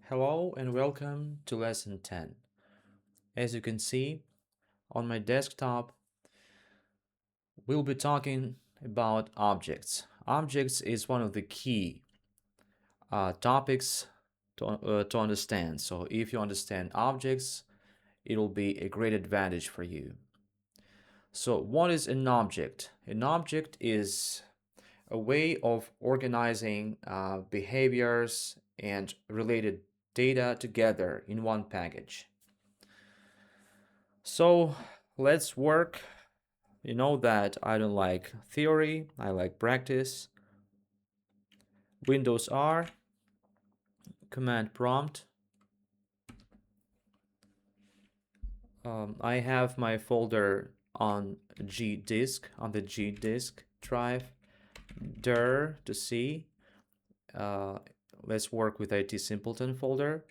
Hello and welcome to Lesson 10. As you can see on my desktop, we'll be talking about objects. Objects is one of the key topics to understand. So if you understand objects, it'll be a great advantage for you. So what is an object? An object is a way of organizing behaviors and related data together in one package. So let's work. You know that I don't like theory, I like practice. Windows R, command prompt. I have my folder on G disk, on the G disk drive. Dir to C. Let's work with IT Simpleton folder.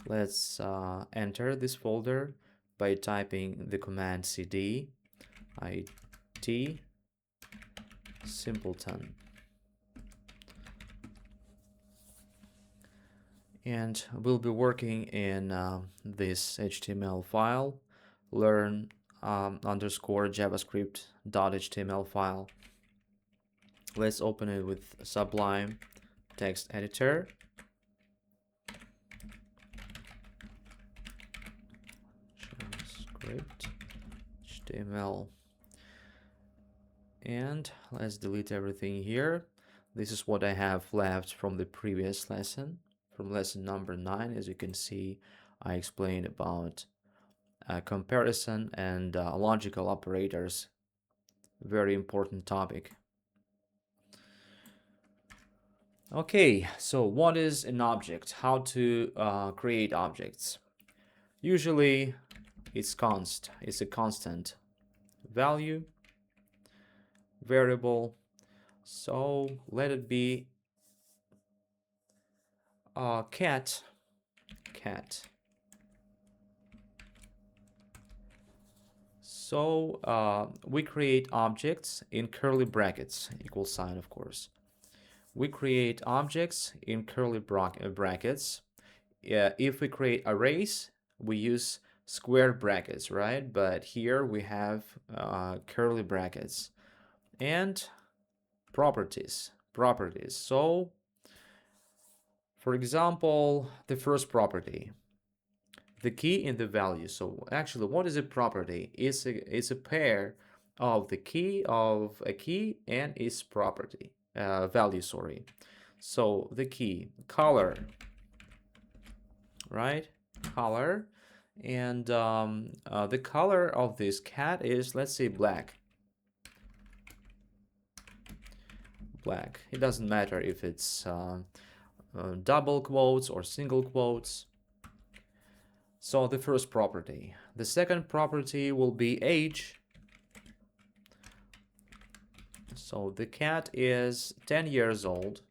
Let's enter this folder by typing the command cd IT Simpleton. And we'll be working in this HTML file, learn underscore JavaScript.html file. Let's open it with Sublime Text Editor. JavaScript HTML. And let's delete everything here. This is what I have left from the previous lesson, from lesson number 9. As you can see, I explained about comparison and logical operators. Very important topic. Okay, so what is an object? How to create objects? Usually it's a constant value variable. So let it be cat. So we create objects in curly brackets, equal sign, of course. We create objects in curly brackets. If we create arrays, we use square brackets, right? But here we have curly brackets. And properties. So, for example, the first property, the key in the value. So actually, what is a property? It's a pair of the key of a key and its property. Value, sorry. So the key, color, right? Color, and the color of this cat is, let's say, black. It doesn't matter if it's double quotes or single quotes. So the first property. The second property will be age. So the cat is 10 years old.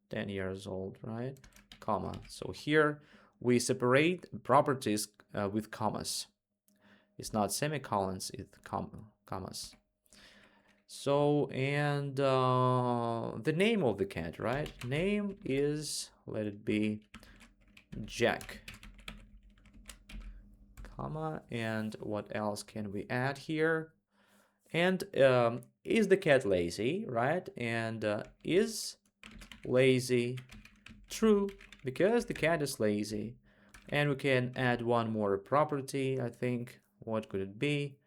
10 years old, right? Comma. So here we separate properties with commas. It's not semicolons, it's commas. So, and the name of the cat, right? Name is, let it be Jack, comma, and what else can we add here? And is the cat lazy, right? And is lazy true, because the cat is lazy. And we can add one more property, I think. What could it be?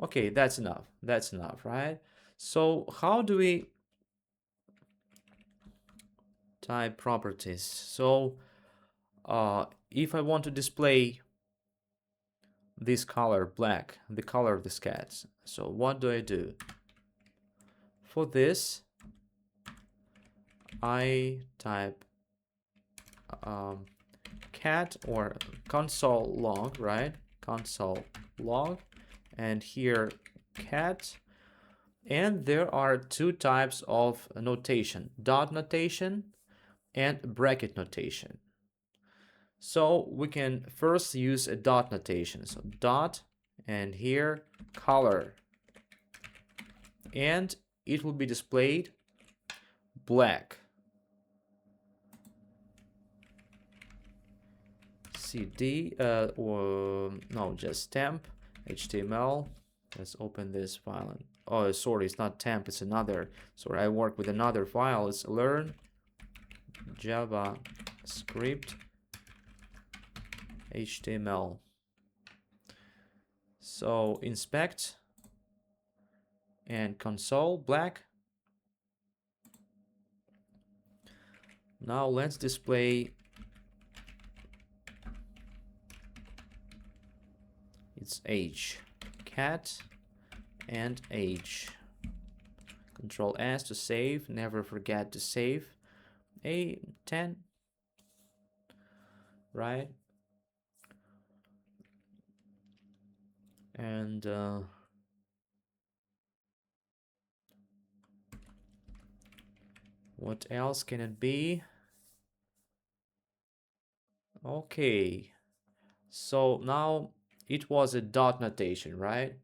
Okay, that's enough. That's enough, right? So how do we type properties? So if I want to display this color, black, the color of this cat, so what do I do? For this, I type cat or console log, right? Console log, and here cat. And there are two types of notation, dot notation and bracket notation. So we can first use a dot notation. So dot, and here color, and it will be displayed black. cd or no, just temp HTML. Let's open this file. Oh, sorry, it's not temp, it's another. Sorry, I work with another file. It's learn JavaScript HTML. So inspect and console black. Now let's display its age, cat and age. Control S to save, never forget to save. A10, right? And what else can it be? Okay, so now it was a dot notation, right?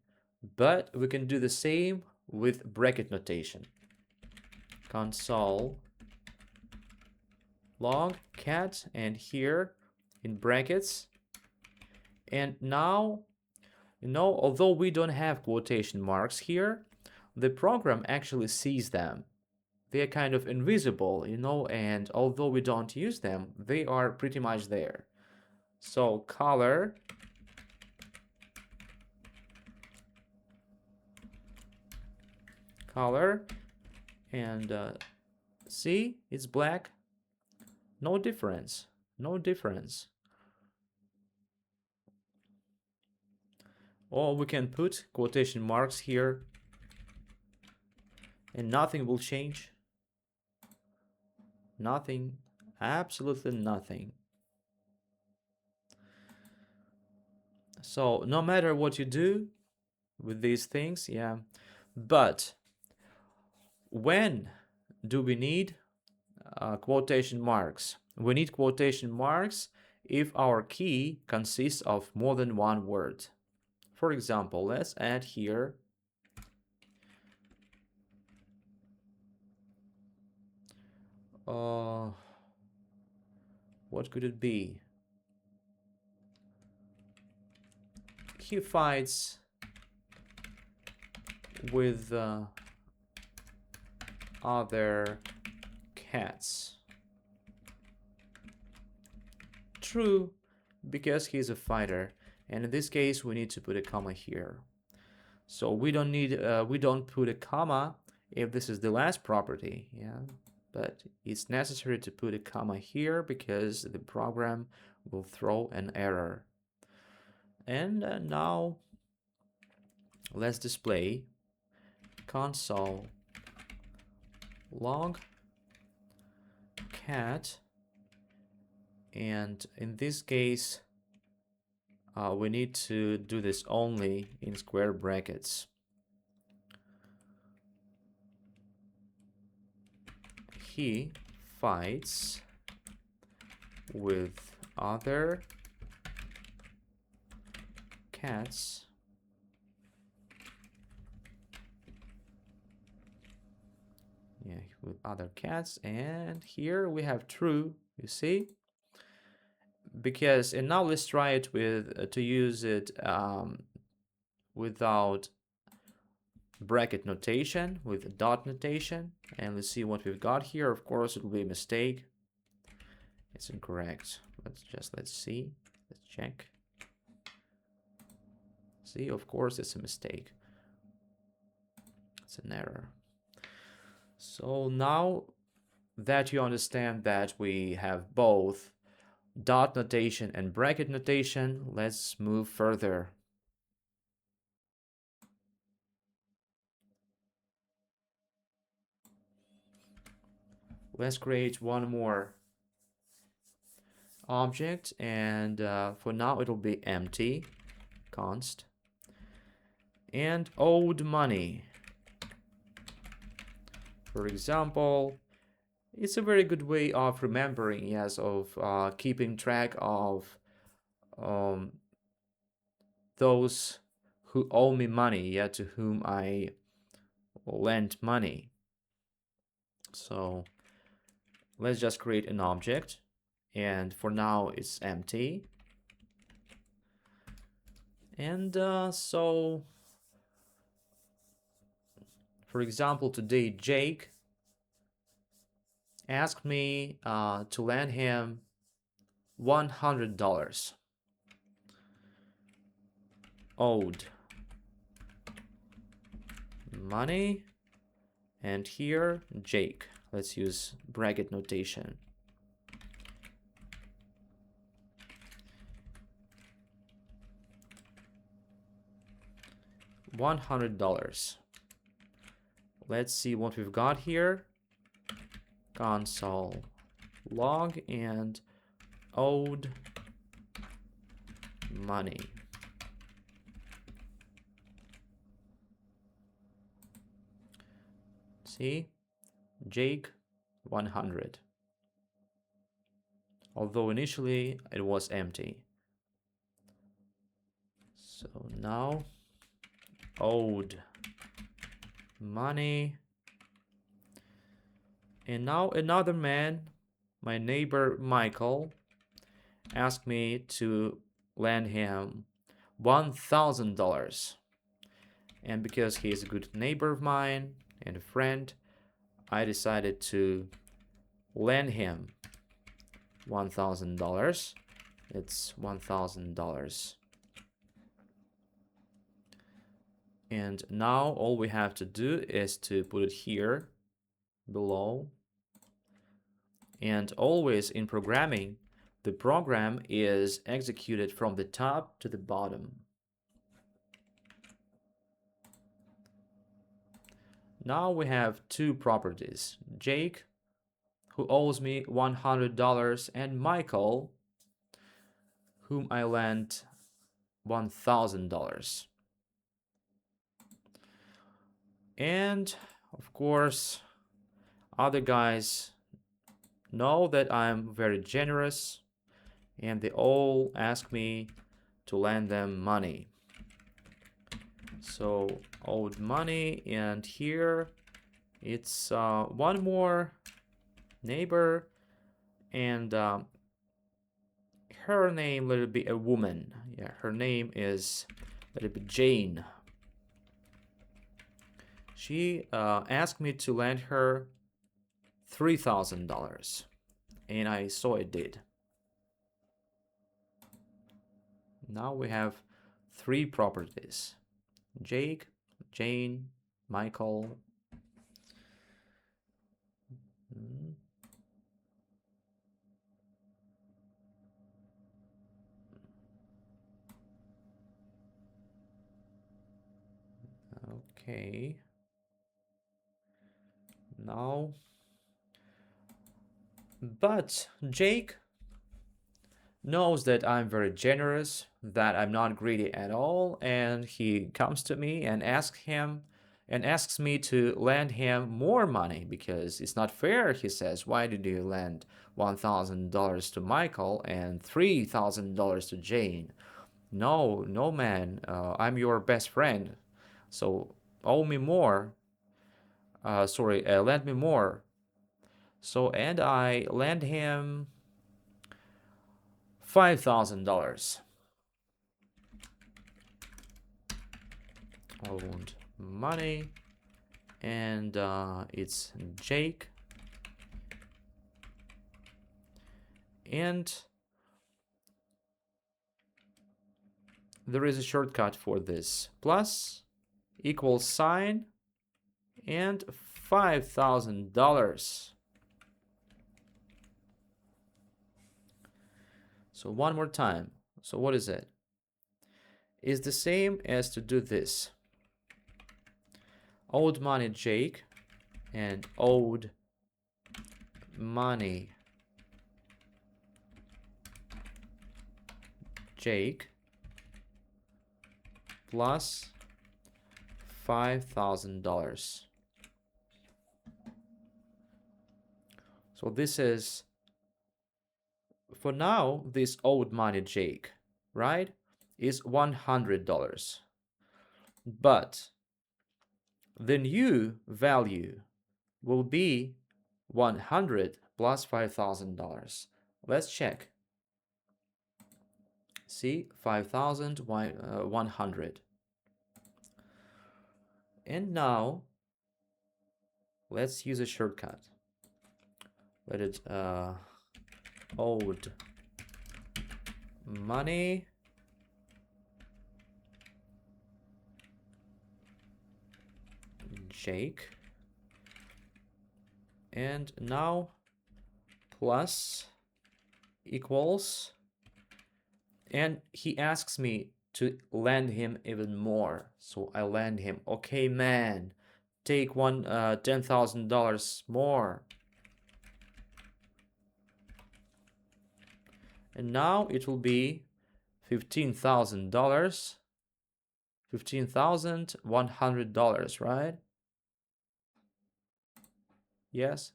But we can do the same with bracket notation. Console log cat, and here in brackets. And now, although we don't have quotation marks here, the program actually sees them. They're kind of invisible, and although we don't use them, they are pretty much there. So color and see, it's black. No difference. Or we can put quotation marks here and nothing will change. Nothing, absolutely nothing. So no matter what you do with these things, yeah. But when do we need quotation marks? We need quotation marks if our key consists of more than one word. For example, let's add here what could it be? He fights with other cats. True, because he's a fighter, and in this case we need to put a comma here. So we don't put a comma if this is the last property, yeah, but it's necessary to put a comma here because the program will throw an error. And now let's display console log cat, and in this case we need to do this only in square brackets. He fights with other cats. Yeah, with other cats, and here we have true, you see? Because, and now let's try it with to use it without bracket notation, with dot notation, and let's see what we've got here. Of course, it will be a mistake. It's incorrect. Let's see. Let's check. See, of course, it's a mistake. It's an error. So now that you understand that we have both dot notation and bracket notation, let's move further. Let's create one more object, and for now it'll be empty, const, and owed money. For example, it's a very good way of remembering, yes, of keeping track of those who owe me money, yeah, to whom I lend money. So let's just create an object, and for now it's empty. And so for example, today Jake asked me to lend him $100 owed money, and here Jake. Let's use bracket notation. $100. Let's see what we've got here. Console log and owed money. See, Jake 100. Although initially it was empty. So now owed money. And now another man, my neighbor Michael, asked me to lend him $1,000. And because he is a good neighbor of mine and a friend, I decided to lend him $1,000. It's $1,000. And now all we have to do is to put it here below. And always in programming, the program is executed from the top to the bottom. Now we have two properties, Jake, who owes me $100, and Michael, whom I lent $1,000. And of course, other guys know that I'm very generous, and they all ask me to lend them money. So owed money, and here it's one more neighbor, and her name, let it be a woman. Yeah, her name is, let it be Jane. She asked me to lend her $3,000, and I did. Now we have three properties: Jake, Jane, Michael. Okay. Now, but Jake knows that I'm very generous, that I'm not greedy at all, and he comes to me and asks me to lend him more money because it's not fair, he says. Why did you lend $1,000 to Michael and $3,000 to Jane? No, man, I'm your best friend, so owe me more. Lend me more. So, and I lend him $5,000. Owed money, and it's Jake. And there is a shortcut for this: plus equals sign and $5,000. So one more time. So what is it? It's the same as to do this. Owed money Jake and owed money Jake plus $5,000. So this is, for now, this owed money Jake, right, is $100. But the new value will be 100 plus $5,000. Let's check. See, 5,100. And now let's use a shortcut. Let it owed money Jake, and now plus equals, and he asks me to lend him even more, so I lend him. Okay, man, take $10,000 more. And now it will be $15,000, $15,100, right? Yes,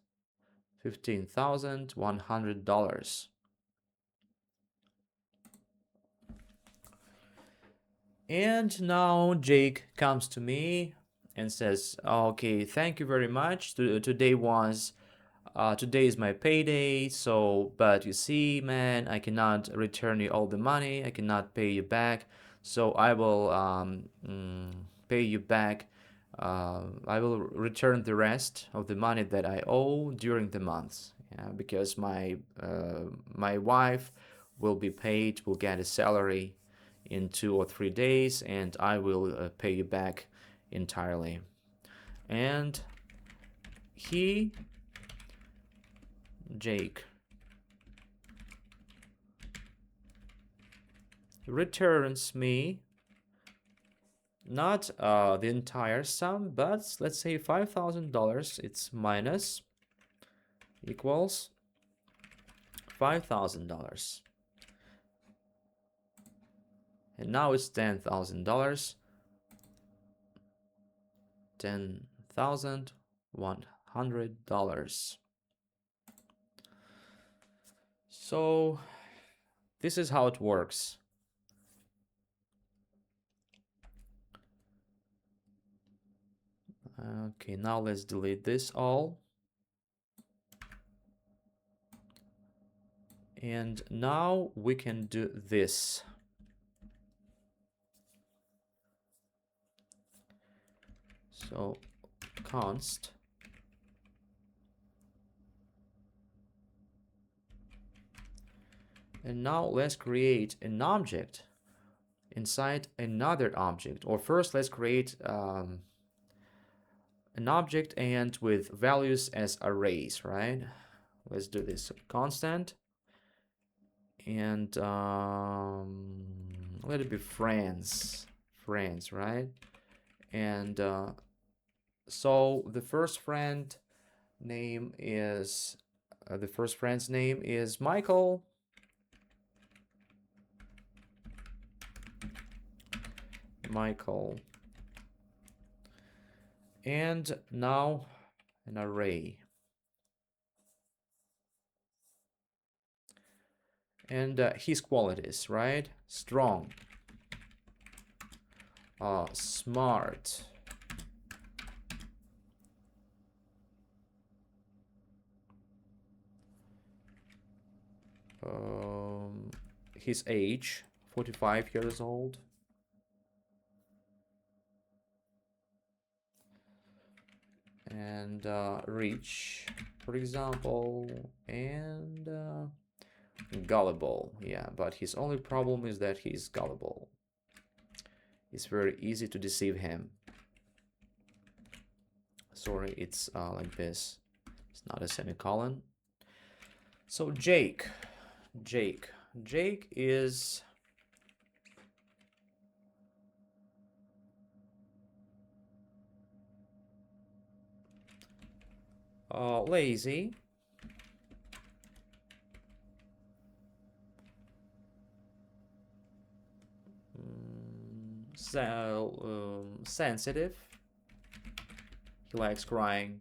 $15,100. And now Jake comes to me and says, okay, thank you very much. Today is my payday, so, but you see, man, I cannot return you all the money. I cannot pay you back. So I will pay you back. I will return the rest of the money that I owe during the months. Yeah, because my wife will be paid, will get a salary in 2 or 3 days, and I will pay you back entirely. And Jake returns me not the entire sum, but let's say $5,000. It's minus equals $5,000. And now it's $10,000. $10,100. So this is how it works. Okay, now let's delete this all. And now we can do this. So const and now let's create an object inside another object. Or first let's create an object and with values as arrays, right? Let's do this. So constant and let it be friends, right? And so the first friend's name is Michael. And now an array. And his qualities, right? Strong, smart, his age, 45 years old, and rich, for example, and gullible. Yeah, but his only problem is that he's gullible. It's very easy to deceive him. Sorry, it's like this. It's not a semicolon. So Jake is lazy, sensitive, he likes crying,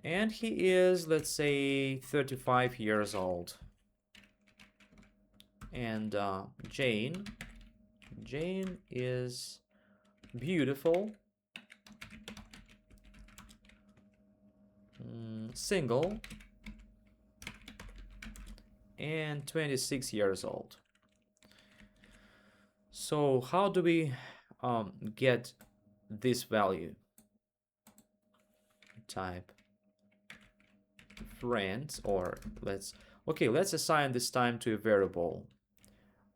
and he is, let's say, 35 years old. And Jane is beautiful, single, and 26 years old. So how do we get this value? Type friends, or let's assign this time to a variable,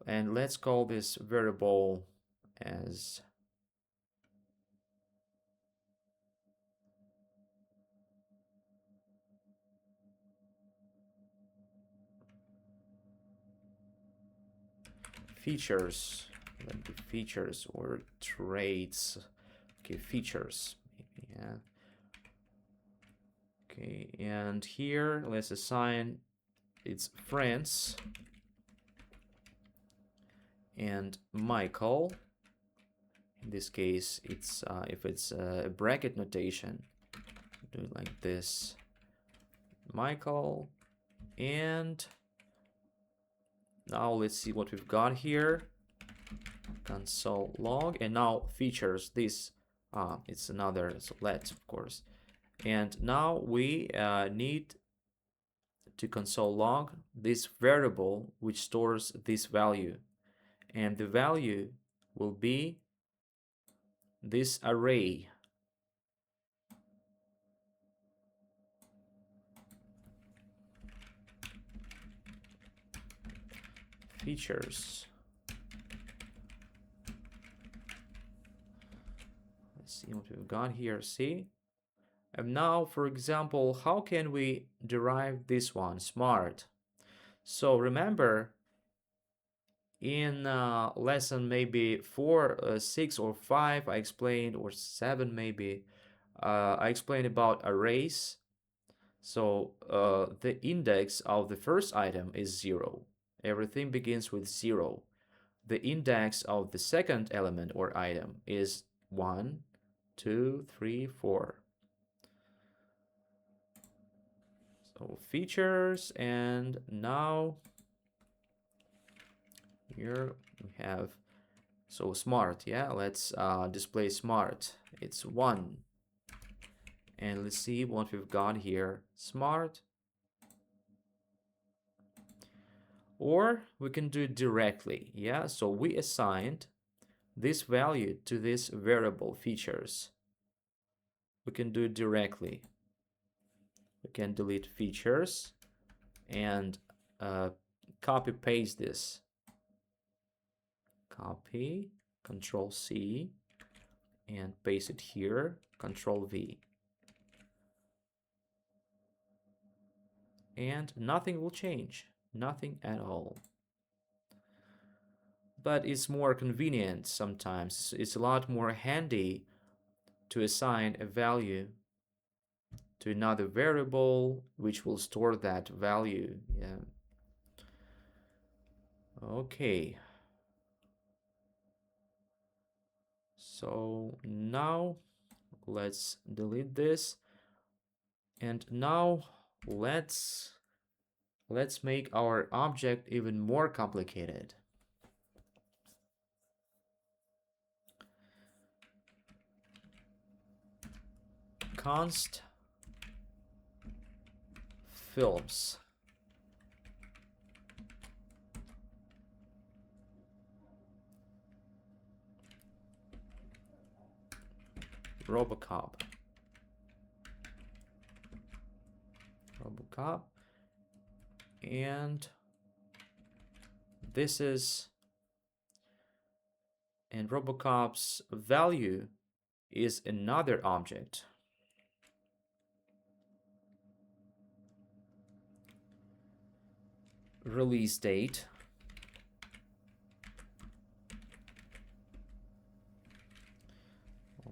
and let's call this variable as features. Let be features or traits. Okay, features. Yeah. Okay, and here let's assign its friends and Michael. In this case, it's if it's a bracket notation, do it like this. Michael, and now let's see what we've got here. Console log, and now features this. It's another, so let's, of course. And now we need to console log this variable which stores this value, and the value will be this array. Features. Let's see what we've got here. See? And now, for example, how can we derive this one? Smart. So remember, in lesson maybe 4, 6, or 5, I explained, or 7 maybe, I explained about arrays. So the index of the first item is 0. Everything begins with 0. The index of the second element or item is 1, 2, 3, 4. So features, and now here we have, so smart, yeah, let's display smart. It's 1. And let's see what we've got here. Smart. Or we can do it directly, yeah? So we assigned this value to this variable features. We can do it directly. We can delete features and copy paste this. Copy, Control C, and paste it here, Control V. And nothing will change, nothing at all. But it's more convenient sometimes. It's a lot more handy to assign a value to another variable which will store that value. Yeah. Okay. So now let's delete this, and now let's make our object even more complicated. Const films. Robocop. And this is, and Robocop's value is another object. Release date.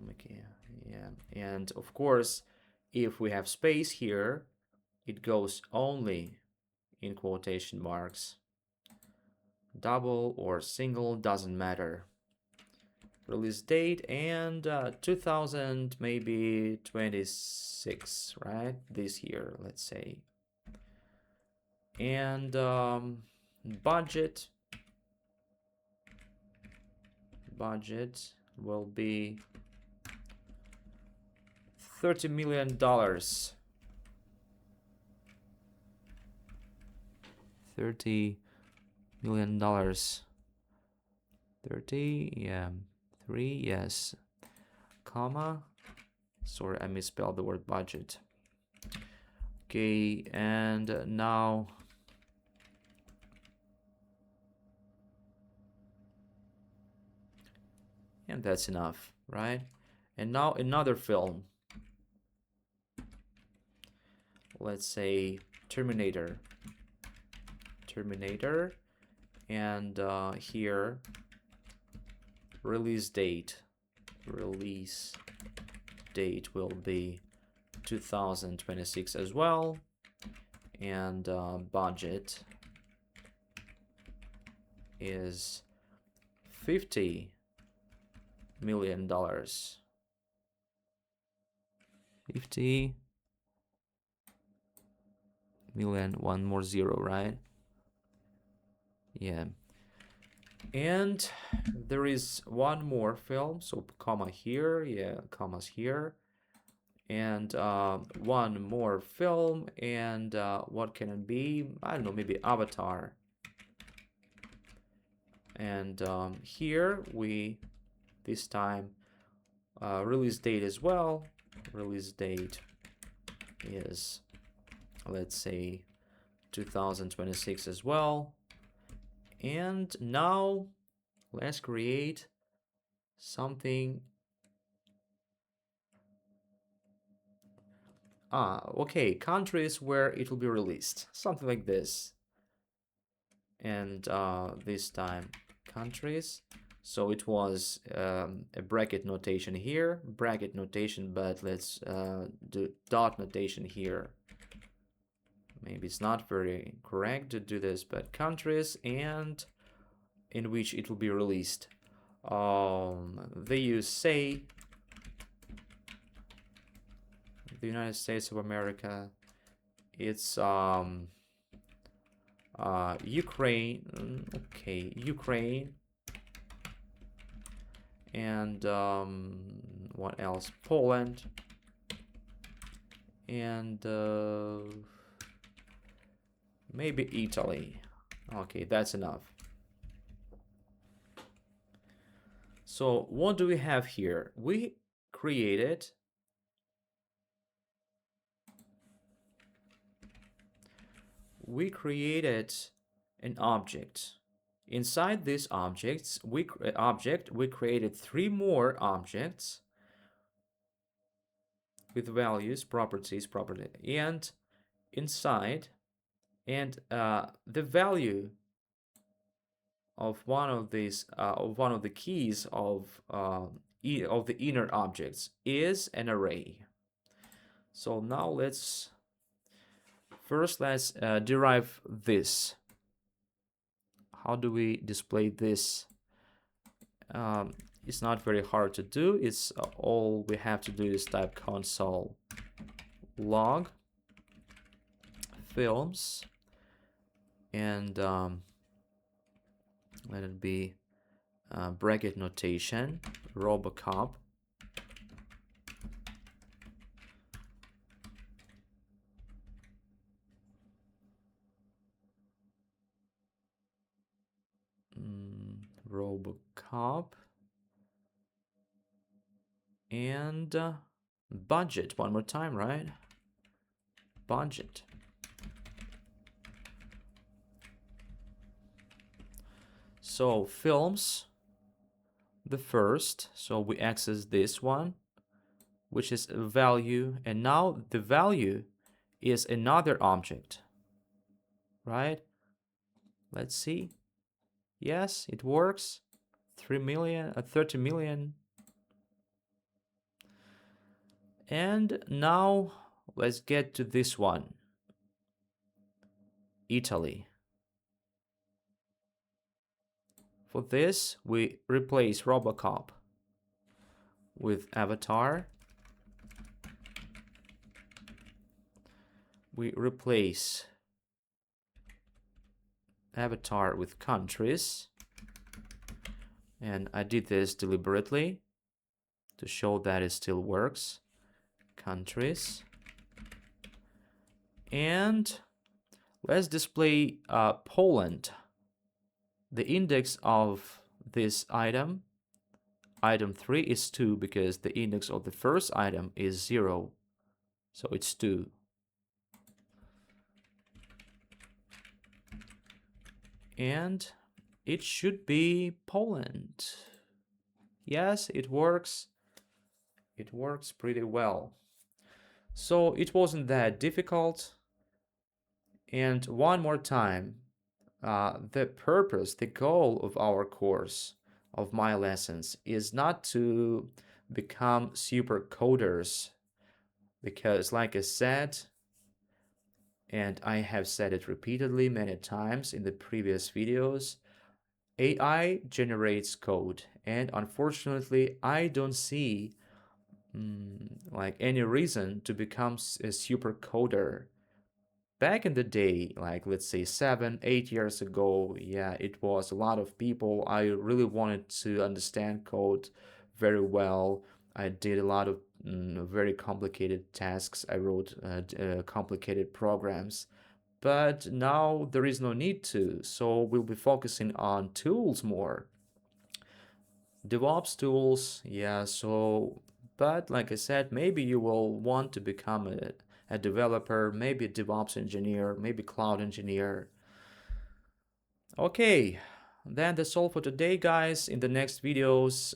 Okay, yeah, and of course, if we have space here, it goes only in quotation marks. Double or single doesn't matter. Release date, and 2000 maybe 26, right? This year, let's say. And budget will be $30 million. $30 million. 30, yeah, 3, yes, comma. Sorry, I misspelled the word budget. Okay, and now and that's enough, right? And now another film. Let's say Terminator. And here release date will be 2026 as well, and budget is $50 million. 50 million, one more zero, right? Yeah. And there is one more film, so comma here, yeah, commas here, and one more film, and what can it be? I don't know, maybe Avatar. And here we this time release date as well. Release date is, let's say, 2026 as well. And now let's create something. Okay, countries where it will be released, something like this. And this time countries. So it was a bracket notation here, but let's do dot notation here. Maybe it's not very correct to do this, but countries and in which it will be released. They use say the United States of America. It's Ukraine. Okay, Ukraine. And what else? Poland. And maybe Italy. Okay, that's enough. So what do we have here? We created an object. Inside this object, we created 3 more objects with values, properties, and inside, and the value of one of these one of the keys of the inner objects is an array. So now let's derive this. How do we display this? It's not very hard to do. It's all we have to do is type console log films, and let it be bracket notation Robocop. Robocop and budget one more time, right? Budget. So films, the first, so we access this one, which is a value, and now the value is another object, right? Let's see. Yes, it works. 30 million. And now let's get to this one. Italy. For this, we replace Robocop with Avatar. We replace Avatar with countries. And I did this deliberately to show that it still works. Countries. And Let's display Poland. The index of this item 3 is 2 because the index of the first item is 0. So it's 2. And it should be Poland. Yes, it works. It works pretty well. So it wasn't that difficult. And one more time, the purpose, the goal of our course, of my lessons, is not to become super coders, because like I said, and I have said it repeatedly many times in the previous videos, AI generates code, and unfortunately I don't see like any reason to become a super coder. Back in the day, like let's say 7, 8 years ago, yeah, it was a lot of people. I really wanted to understand code very well. I did a lot of very complicated tasks. I wrote complicated programs. But now there is no need to, so we'll be focusing on tools more. DevOps tools, yeah, so, but like I said, maybe you will want to become a developer, maybe a DevOps engineer, maybe cloud engineer. Okay, then that's all for today, guys. In the next videos,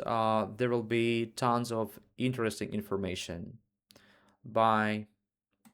there will be tons of interesting information. Bye.